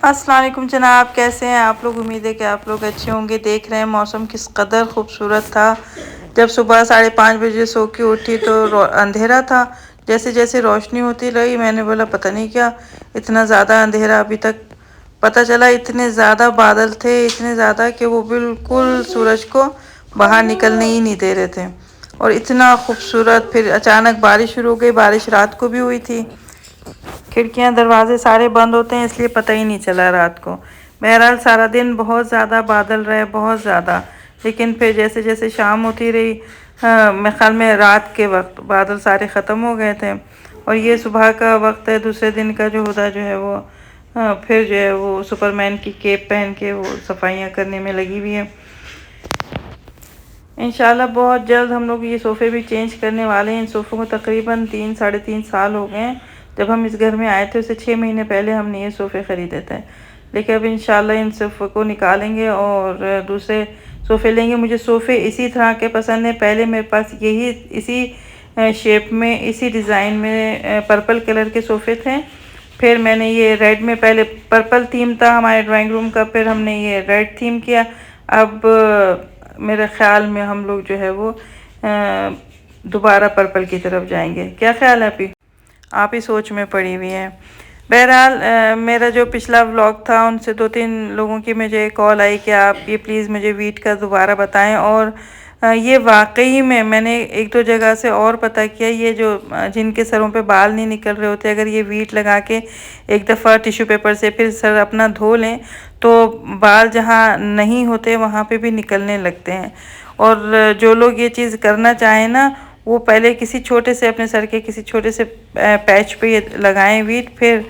अस्सलाम वालेकुम जनाब, कैसे हैं आप लोग। उम्मीद है कि आप लोग अच्छे होंगे। देख रहे हैं मौसम किस कदर खूबसूरत था। जब सुबह 5:30 बजे सो के उठी तो अंधेरा था। जैसे जैसे रोशनी होती रही मैंने बोला पता नहीं क्या इतना ज़्यादा अंधेरा। अभी तक पता चला इतने ज़्यादा बादल थे, इतने ज़्यादा कि वो बिल्कुल सूरज को बाहर निकलने ही नहीं दे रहे थे। और इतना खूबसूरत, फिर अचानक बारिश शुरू हो गई। बारिश रात को भी हुई थी। खिड़कियां दरवाजे सारे बंद होते हैं इसलिए पता ही नहीं चला रात को। बहरहाल सारा दिन बहुत ज़्यादा बादल रहे, बहुत ज़्यादा। लेकिन फिर जैसे जैसे शाम होती रही, मेरे ख्याल में रात के वक्त बादल सारे ख़त्म हो गए थे। और ये सुबह का वक्त है, दूसरे दिन का जो होता जो है वो फिर जो है वो सुपरमैन की केप पहन के वो सफाइयाँ करने में लगी हुई है। इंशाल्लाह बहुत जल्द हम लोग ये सोफ़े भी चेंज करने वाले हैं। इन सोफ़ों को तकरीबन 3 साढ़े 3 साल हो गए हैं। जब हम इस घर में आए थे उससे 6 महीने पहले हमने ये सोफ़े ख़रीदे थे। लेकिन अब इंशाल्लाह इन सोफ़ों को निकालेंगे और दूसरे सोफ़े लेंगे। मुझे सोफ़े इसी तरह के पसंद हैं। पहले मेरे पास यही इसी शेप में, इसी डिज़ाइन में पर्पल कलर के सोफ़े थे। फिर मैंने ये रेड में, पहले पर्पल थीम था हमारे ड्राइंग रूम का, फिर हमने ये रेड थीम किया। अब मेरे ख़्याल में हम लोग जो है वो दोबारा पर्पल की तरफ जाएंगे। क्या ख्याल है आप ही सोच में पड़ी हुई हैं। बहरहाल मेरा जो पिछला व्लॉग था उनसे 2-3 लोगों की मुझे कॉल आई कि आप ये प्लीज़ मुझे वीट का दोबारा बताएं। और ये वाकई में मैंने 1-2 जगह से और पता किया, ये जो जिनके सरों पे बाल नहीं निकल रहे होते, अगर ये वीट लगा के एक दफ़ा टिश्यू पेपर से फिर सर अपना धो लें तो बाल जहाँ नहीं होते वहाँ पे भी निकलने लगते हैं। और जो लोग ये चीज़ करना चाहें ना, वो पहले किसी छोटे से, अपने सर के किसी छोटे से पैच पे ये लगाएं वीट, फिर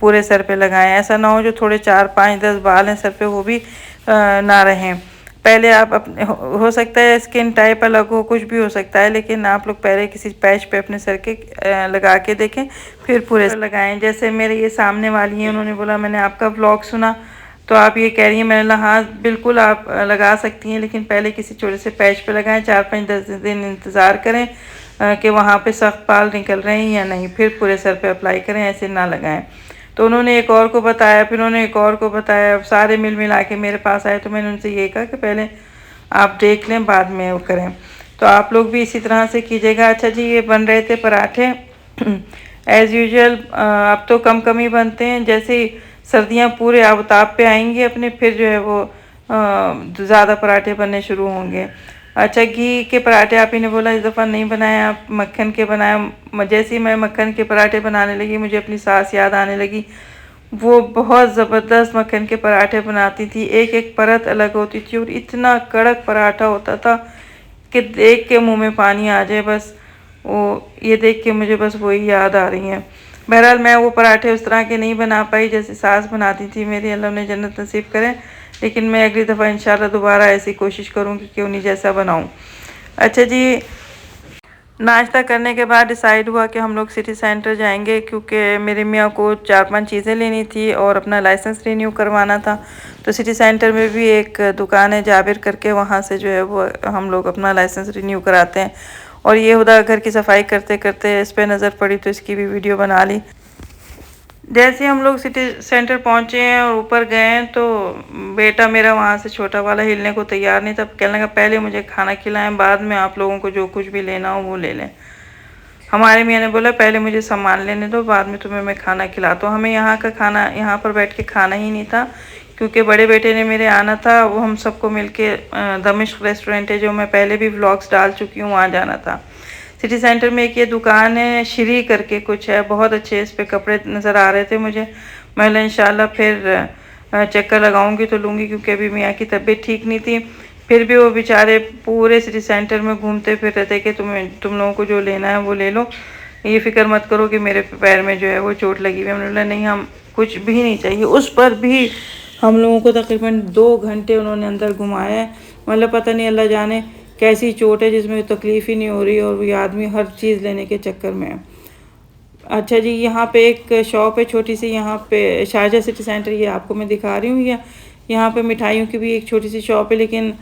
पूरे सर पे लगाएं। ऐसा ना हो जो थोड़े 4-5-10 बाल हैं सर पे वो भी ना रहें। पहले आप अपने, हो सकता है स्किन टाइप अलग हो, कुछ भी हो सकता है, लेकिन आप लोग पहले किसी पैच पे अपने सर के लगा के देखें, फिर पूरे लगाएं। जैसे मेरे ये सामने वाली हैं, उन्होंने बोला मैंने आपका व्लॉग सुना तो आप ये कह रही हैं। मैंने बोला हाँ बिल्कुल आप लगा सकती हैं, लेकिन पहले किसी छोटे से पैच पे लगाएं। 4-5-10 दिन इंतज़ार करें कि वहाँ पे सख्त बाल निकल रहे हैं या नहीं, फिर पूरे सर पे अप्लाई करें, ऐसे ना लगाएं। तो उन्होंने एक और को बताया, फिर उन्होंने एक और को बताया, सारे मिल मिला के मेरे पास आए। तो मैंने उनसे ये कहा कि पहले आप देख लें, बाद में वो करें। तो आप लोग भी इसी तरह से कीजिएगा। अच्छा जी, ये बन रहे थे पराठे एज़ यूजुअल। अब तो कम कम ही बनते हैं। जैसे ही सर्दियाँ पूरे आबताब पे आएंगी अपने, फिर जो है वो ज़्यादा पराठे बनने शुरू होंगे। अच्छा, घी के पराठे आप ही ने बोला इस दफ़ा नहीं बनाए, आप मक्खन के बनाए। जैसे ही मैं मक्खन के पराठे बनाने लगी मुझे अपनी सास याद आने लगी। वो बहुत ज़बरदस्त मक्खन के पराठे बनाती थी, एक एक परत अलग होती थी और इतना कड़क पराठा होता था कि देख के मुंह में पानी आ जाए। बस वो ये देख के मुझे बस वही याद आ रही हैं। बहरहाल मैं वो पराठे उस तरह के नहीं बना पाई जैसे सास बनाती थी मेरी, अल्लाह ने जन्नत नसीब करें। लेकिन मैं अगली दफ़ा इंशाल्लाह दोबारा ऐसी कोशिश करूँगी कि उन्हीं जैसा बनाऊँ। अच्छा जी, नाश्ता करने के बाद डिसाइड हुआ कि हम लोग सिटी सेंटर जाएंगे, क्योंकि मेरे मियाँ को 4-5 चीज़ें लेनी थी और अपना लाइसेंस रिन्यू करवाना था। तो सिटी सेंटर में भी एक दुकान है जाबिर करके, वहाँ से जो है वो हम लोग अपना लाइसेंस रिन्यू कराते हैं। और ये खुदा घर की सफाई करते करते इस पर नज़र पड़ी तो इसकी भी वीडियो बना ली। जैसे हम लोग सिटी सेंटर पहुंचे हैं और ऊपर गए हैं तो बेटा मेरा वहाँ से, छोटा वाला, हिलने को तैयार नहीं था। कहने लगा पहले मुझे खाना खिलाएं, बाद में आप लोगों को जो कुछ भी लेना हो वो ले लें। हमारे मियाँ ने बोला पहले मुझे सामान लेने दो, बाद में तुम्हें मैं खाना खिलाता हूँ। हमें यहाँ का खाना, यहाँ पर बैठ के खाना ही नहीं था, क्योंकि बड़े बेटे ने मेरे आना था। वो हम सबको मिल के दमिश्क रेस्टोरेंट है जो मैं पहले भी व्लॉग्स डाल चुकी हूँ, वहाँ जाना था। सिटी सेंटर में एक ये दुकान है श्री करके कुछ है, बहुत अच्छे इस पे कपड़े नज़र आ रहे थे मुझे। मैं इंशाल्लाह फिर चक्कर लगाऊंगी तो लूँगी, क्योंकि अभी मियाँ की तबीयत ठीक नहीं थी। फिर भी वो बेचारे पूरे सिटी सेंटर में घूमते फिर रहे थे कि तुम लोगों को जो लेना है वो ले लो, ये फ़िक्र मत करो कि मेरे पैर में जो है वो चोट लगी हुई है। हमने बोला नहीं, हम कुछ भी नहीं चाहिए। उस पर भी हम लोगों को तकरीबन 2 घंटे उन्होंने अंदर घुमाया है। मतलब पता नहीं अल्लाह जाने कैसी चोट है जिसमें तकलीफ़ ही नहीं हो रही और ये आदमी हर चीज़ लेने के चक्कर में है। अच्छा जी, यहाँ पे एक शॉप है छोटी सी, यहाँ पे शारजा सिटी सेंटर, ये आपको मैं दिखा रही हूँ। यहाँ पे मिठाइयों की भी एक छोटी सी शॉप है, लेकिन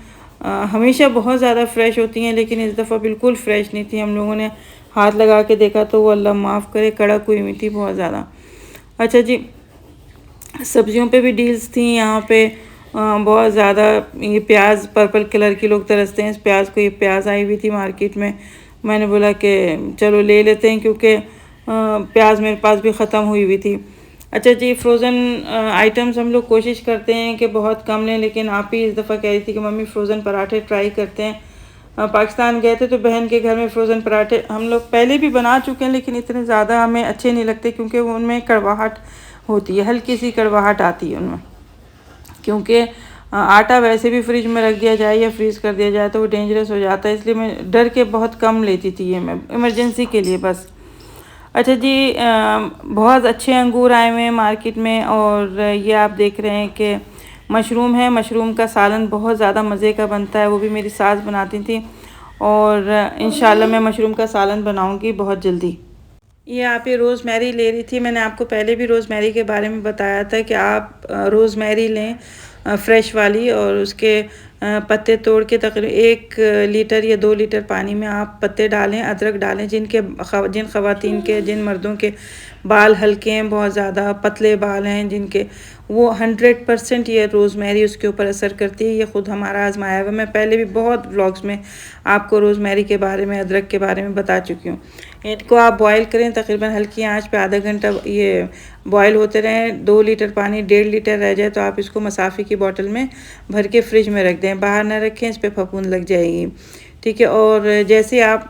हमेशा बहुत ज़्यादा फ़्रेश होती हैं, लेकिन इस दफ़ा बिल्कुल फ़्रेश नहीं थी। हम लोगों ने हाथ लगा के देखा तो वो अल्लाह माफ़ करे कड़क हुई हुई थी बहुत ज़्यादा। अच्छा जी, सब्जियों पे भी डील्स थी यहाँ पे। बहुत ज़्यादा ये प्याज पर्पल कलर की लोग तरसते हैं इस प्याज को। ये प्याज आई हुई थी मार्केट में, मैंने बोला कि चलो ले लेते हैं क्योंकि प्याज मेरे पास भी ख़त्म हुई थी। अच्छा जी, फ्रोज़न आइटम्स हम लोग कोशिश करते हैं कि बहुत कम लें, लेकिन आप ही इस दफ़ा कह रही थी कि मम्मी फ़्रोज़न पराठे ट्राई करते हैं। पाकिस्तान गए थे तो बहन के घर में फ़्रोज़न पराठे हम लोग पहले भी बना चुके हैं, लेकिन इतने ज़्यादा हमें अच्छे नहीं लगते क्योंकि वो उनमें कड़वाहट होती है, हल्की सी कड़वाहट आती है उनमें। क्योंकि आटा वैसे भी फ्रिज में रख दिया जाए या फ्रीज़ कर दिया जाए तो वो डेंजरस हो जाता है, इसलिए मैं डर के बहुत कम लेती थी ये, मैं इमरजेंसी के लिए बस। अच्छा जी, बहुत अच्छे अंगूर आए हुए हैं मार्केट में, और ये आप देख रहे हैं कि मशरूम है। मशरूम का सालन बहुत ज़्यादा मज़े का बनता है, वो भी मेरी सास बनाती थी, और इंशाल्लाह मैं मशरूम का सालन बनाऊंगी बहुत जल्दी। ये आप ये रोज़मेरी ले रही थी, मैंने आपको पहले भी रोज़मेरी के बारे में बताया था कि आप रोज़मेरी लें फ़्रेश वाली, और उसके पत्ते तोड़ के तकरीबन 1 लीटर या 2 लीटर पानी में आप पत्ते डालें, अदरक डालें। जिन ख़वातीन के, जिन मर्दों के बाल हल्के हैं, बहुत ज़्यादा पतले बाल हैं जिनके, वो 100% ये रोज़मेरी उसके ऊपर असर करती है। ये ख़ुद हमारा आजमाया हुआ, मैं पहले भी बहुत व्लॉग्स में आपको रोज़मेरी के बारे में, अदरक के बारे में बता चुकी हूँ। इनको आप बॉयल करें तकरीबन हल्की आंच पे, आधा घंटा ये बॉयल होते रहें। 2 लीटर पानी 1.5 लीटर रह जाए तो आप इसको मसाफ़ी की बोतल में भर के फ्रिज में रख दें, बाहर ना रखें, इस पर फफूंद लग जाएगी, ठीक है। और जैसे आप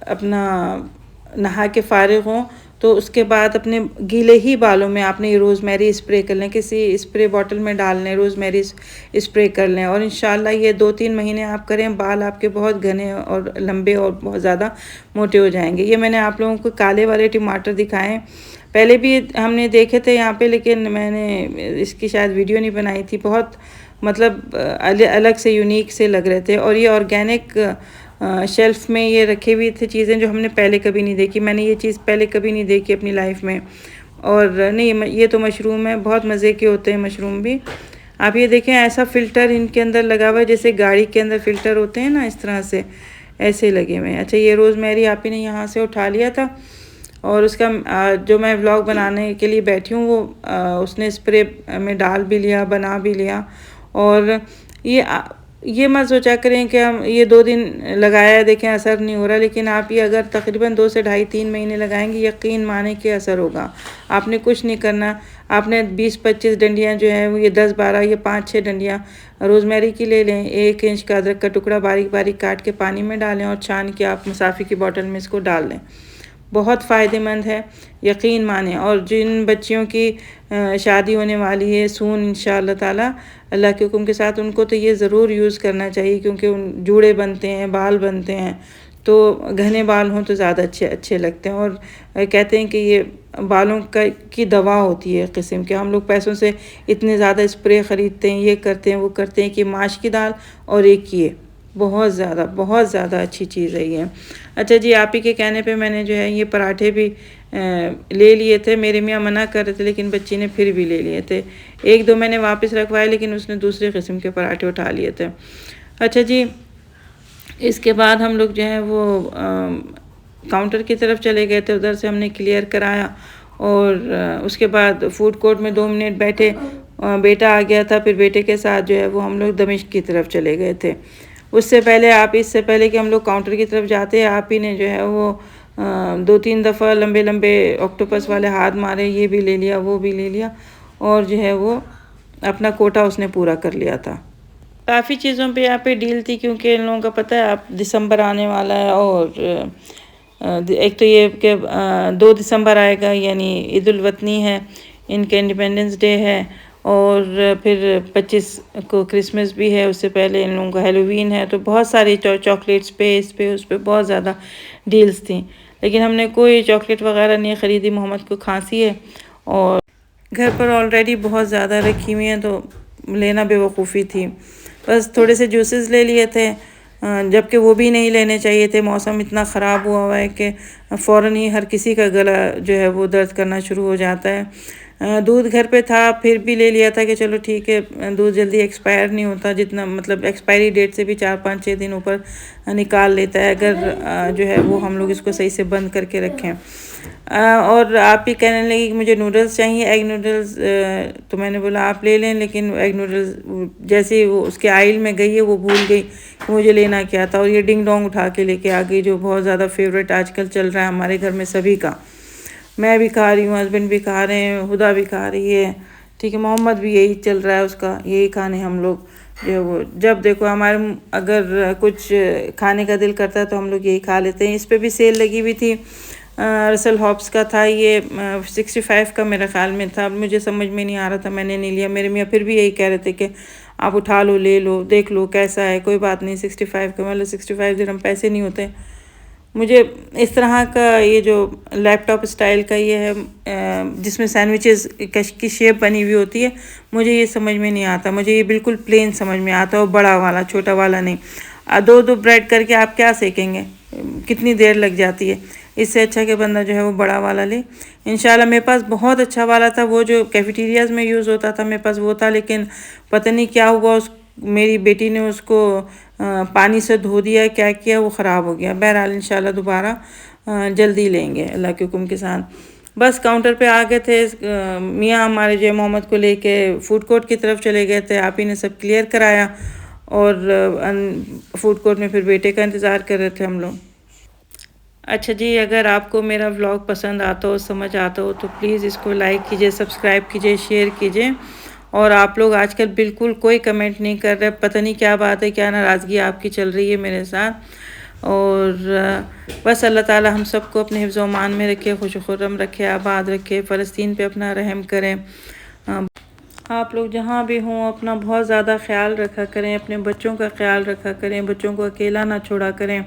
अपना नहा के फ़ारिग हों तो उसके बाद अपने गीले ही बालों में आपने ये रोज़मेरी स्प्रे कर लें, किसी स्प्रे बॉटल में डाल लें, रोज़मेरी स्प्रे कर लें, और इंशाल्लाह ये 2-3 महीने आप करें, बाल आपके बहुत घने और लंबे और बहुत ज़्यादा मोटे हो जाएंगे। ये मैंने आप लोगों को काले वाले टमाटर दिखाएं, पहले भी हमने देखे थे यहाँ पे, लेकिन मैंने इसकी शायद वीडियो नहीं बनाई थी। बहुत मतलब अलग से यूनिक से लग रहे थे, और ये ऑर्गेनिक शेल्फ़ में ये रखे हुए थे चीज़ें जो हमने पहले कभी नहीं देखी। मैंने ये चीज़ पहले कभी नहीं देखी अपनी लाइफ में। और नहीं, ये तो मशरूम है, बहुत मज़े के होते हैं मशरूम भी। आप ये देखें, ऐसा फ़िल्टर इनके अंदर लगा हुआ है जैसे गाड़ी के अंदर फ़िल्टर होते हैं ना, इस तरह से ऐसे लगे हुए हैं। अच्छा, ये रोज़मेरी आप ही ने यहाँ से उठा लिया था, और उसका जो मैं व्लॉग बनाने के लिए बैठी हूँ वो उसने स्प्रे में डाल भी लिया, बना भी लिया। और ये मत सोचा करें कि हम ये 2 दिन लगाया देखें असर नहीं हो रहा, लेकिन आप ये अगर तकरीबन 2 से ढाई 3 महीने लगाएंगे, यकीन माने कि असर होगा। आपने कुछ नहीं करना, आपने 20-25 डंडियाँ जो हैं वो, ये 10-12 या 5-6 डंडियाँ रोज़मेरी की ले लें। 1 इंच का अदरक का टुकड़ा बारीक बारीक काट के पानी में डालें, और छान के आप मसाफ़ी की बोतल में इसको डाल लें। बहुत फ़ायदेमंद है, यकीन माने। और जिन बच्चियों की शादी होने वाली है सून इंशाअल्लाह ताला अल्लाह के हुक्म के साथ, उनको तो ये ज़रूर यूज़ करना चाहिए, क्योंकि उन जूड़े बनते हैं, बाल बनते हैं, तो घने बाल हों तो ज़्यादा अच्छे लगते हैं। और कहते हैं कि ये बालों की दवा होती है किस्म के। हम लोग पैसों से इतने ज़्यादा स्प्रे ख़रीदते हैं, ये करते हैं, वो करते हैं, कि माश की दाल और एक ये बहुत ज़्यादा अच्छी चीज़ है ये। अच्छा जी, आप ही के कहने पे मैंने जो है ये पराठे भी ले लिए थे। मेरे मियाँ मना कर रहे थे, लेकिन बच्ची ने फिर भी ले लिए थे। 1-2 मैंने वापस रखवाए, लेकिन उसने दूसरे किस्म के पराठे उठा लिए थे। अच्छा जी, इसके बाद हम लोग जो है वो काउंटर की तरफ चले गए थे, उधर से हमने क्लियर कराया, और उसके बाद फ़ूड कोर्ट में 2 मिनट बैठे। बेटा आ गया था, फिर बेटे के साथ जो है वो हम लोग दमिश्क की तरफ चले गए थे। उससे पहले इससे पहले कि हम लोग काउंटर की तरफ जाते, आप ही ने जो है वो 2-3 दफ़ा लंबे लंबे ऑक्टोपस वाले हाथ मारे, ये भी ले लिया, वो भी ले लिया, और जो है वो अपना कोटा उसने पूरा कर लिया था। काफ़ी चीज़ों पे यहाँ पे डील थी, क्योंकि इन लोगों का पता है आप दिसंबर आने वाला है, और एक तो ये कि 2 दिसंबर आएगा, यानी ईद उल वतनी है, इनके इंडिपेंडेंस डे है, और फिर 25 को क्रिसमस भी है, उससे पहले इन लोगों का हेलोवीन है। तो बहुत सारी चॉकलेट्स पे, इस पे उस पे बहुत ज़्यादा डील्स थी, लेकिन हमने कोई चॉकलेट वगैरह नहीं ख़रीदी। मोहम्मद को खांसी है, और घर पर ऑलरेडी बहुत ज़्यादा रखी हुई हैं, तो लेना बेवकूफ़ी थी। बस थोड़े से जूसेस ले लिए थे, जबकि वो भी नहीं लेने चाहिए थे। मौसम इतना ख़राब हुआ है कि फ़ौरन ही हर किसी का गला जो है वो दर्द करना शुरू हो जाता है। दूध घर पे था, फिर भी ले लिया था कि चलो ठीक है, दूध जल्दी एक्सपायर नहीं होता, जितना मतलब एक्सपायरी डेट से भी 4-5-6 दिन ऊपर निकाल लेता है, अगर जो है वो हम लोग इसको सही से बंद करके रखें। और आप ही कहने लगी कि मुझे नूडल्स चाहिए, एग नूडल्स। तो मैंने बोला आप ले लें, लेकिन एग नूडल्स जैसे वो उसके आइल में गई है वो भूल गई कि मुझे लेना क्या था, और ये डिंग डोंग उठा के लेके आ गई, जो बहुत ज़्यादा फेवरेट आजकल चल रहा है हमारे घर में सभी का। मैं भी खा रही हूँ, हस्बैंड भी खा रहे हैं, हुदा भी खा रही है, ठीक है, मोहम्मद भी यही चल रहा है, उसका यही खाने हम लोग जो वो जब देखो हमारे अगर कुछ खाने का दिल करता है तो हम लोग यही खा लेते हैं। इस पर भी सेल लगी हुई थी, रसल हॉब्स का था ये, 65 का मेरे ख्याल में था। मुझे समझ में नहीं आ रहा था, मैंने नहीं लिया। मेरे मियाँ फिर भी यही कह रहे थे कि आप उठा लो, ले लो, देख लो कैसा है, कोई बात नहीं। 65 का, मतलब 65 दिरहम पैसे नहीं होते। मुझे इस तरह का ये जो लैपटॉप स्टाइल का ये है जिसमें सैंडविचेस की शेप बनी हुई होती है, मुझे ये समझ में नहीं आता। मुझे ये बिल्कुल प्लेन समझ में आता है, और बड़ा वाला, छोटा वाला नहीं। दो दो ब्रेड करके आप क्या सेकेंगे, कितनी देर लग जाती है। इससे अच्छा कि बंदा जो है वो बड़ा वाला ले। इंशाल्लाह मेरे पास बहुत अच्छा वाला था, वो जो कैफेटेरियाज़ में यूज़ होता था, मेरे पास वो था, लेकिन पता नहीं क्या हुआ, उस मेरी बेटी ने उसको पानी से धो दिया, क्या किया, वो ख़राब हो गया। बहरहाल इंशाल्लाह दोबारा जल्दी लेंगे अल्लाह के हुक्म के साथ। बस काउंटर पे आ गए थे, मियाँ हमारे जो मोहम्मद को लेके फ़ूड कोर्ट की तरफ चले गए थे। आप ही ने सब क्लियर कराया, और फ़ूड कोर्ट में फिर बेटे का इंतज़ार कर रहे थे हम लोग। अच्छा जी, अगर आपको मेरा व्लॉग पसंद आता हो, समझ आता हो, तो प्लीज़ इसको लाइक कीजिए, सब्सक्राइब कीजिए, शेयर कीजिए। और आप लोग आजकल बिल्कुल कोई कमेंट नहीं कर रहे, पता नहीं क्या बात है, क्या नाराज़गी आपकी चल रही है मेरे साथ। और बस अल्लाह ताला हम सबको अपने हिफ्ज़ व अमान में रखे, खुश खुर्रम रखे, आबाद रखे, फ़लस्तीन पे अपना रहम करें। आप लोग जहाँ भी हों अपना बहुत ज़्यादा ख्याल रखा करें, अपने बच्चों का ख्याल रखा करें, बच्चों को अकेला ना छोड़ा करें,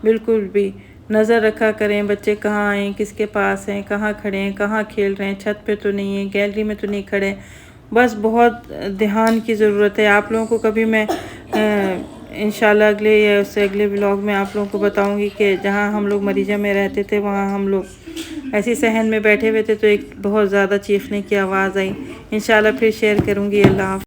बिल्कुल भी नज़र रखा करें बच्चे कहाँ हैं, किसके पास हैं, कहाँ खड़े हैं, कहाँ खेल रहे हैं, छत पे तो नहीं है, गैलरी में तो नहीं खड़े। बस बहुत ध्यान की ज़रूरत है आप लोगों को। कभी मैं इंशाल्लाह अगले या उससे अगले व्लॉग में आप लोगों को बताऊंगी कि जहाँ हम लोग मरीजा में रहते थे, वहाँ हम लोग ऐसी सहन में बैठे हुए थे तो एक बहुत ज़्यादा चीखने की आवाज़ आई। इंशाल्लाह फिर शेयर करूँगी। अल्लाह हाफ़िज़।